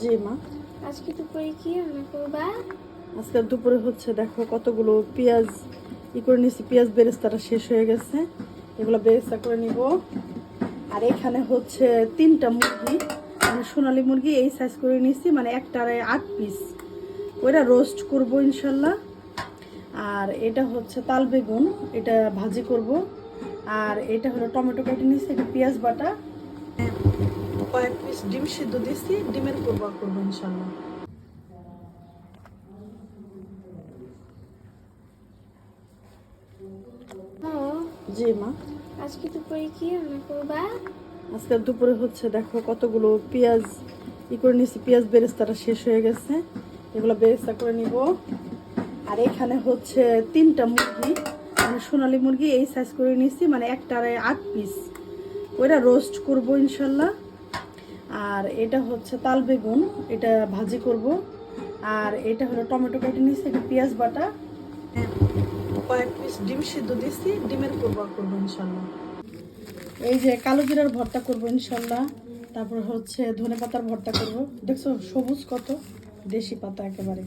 জি মা। আজকে দুপুরে কি রান্না করবা? আজকে দুপুরে হচ্ছে দেখো কতগুলো পেঁয়াজ করে নিছি, পেঁয়াজ বেরেস্তাটা শেষ হয়ে গেছে, এগুলো বেরেস্তা করে নিব। আর এখানে হচ্ছে 3টা মুরগি, মানে সোনালী মুরগি এই সাইজ করে নিছি, মানে একটারে 8 পিস, ওইটা রোস্ট করব ইনশাল্লাহ। আর এটা হচ্ছে তাল বেগুন, এটা ভাজি করব। আর এটা হলো টমেটো কেটে নিছি, এটা পেঁয়াজ বাটা, কয়েক পিস ডিম সিদ্ধ দিছি, ডিমের কোরমা করবো ইনশাল্লাহ। ও, জি মা। আজকে দুপুরে কি রান্না করবা? আজকে দুপুরে হচ্ছে দেখো কতগুলো পেঁয়াজ করে নিছি, পেঁয়াজ বেরেস্তাটা শেষ হয়ে গেছে, এগুলো বেরেস্তা করে নিব। আর এখানে হচ্ছে 3টা মুরগি, মানে সোনালী মুরগি এই সাইজ করে নিছি, মানে একটারে 8 পিস, ওইটা রোস্ট করব ইনশাল্লাহ। আর এটা হচ্ছে তাল বেগুন, এটা ভাজি করব। আর এটা হলো টমেটো কেটে নিছি, এটা পেঁয়াজ বাটা, কয়েক পিস ডিম সিদ্ধ দিছি, ডিমের কোরমা করবো ইনশাল্লাহ। এই যে কালো জিরার ভর্তা করবো ইনশাল্লাহ। তারপর হচ্ছে ধনে পাতার ভর্তা করবো, দেখছো সবুজ কত, দেশি পাতা একেবারে।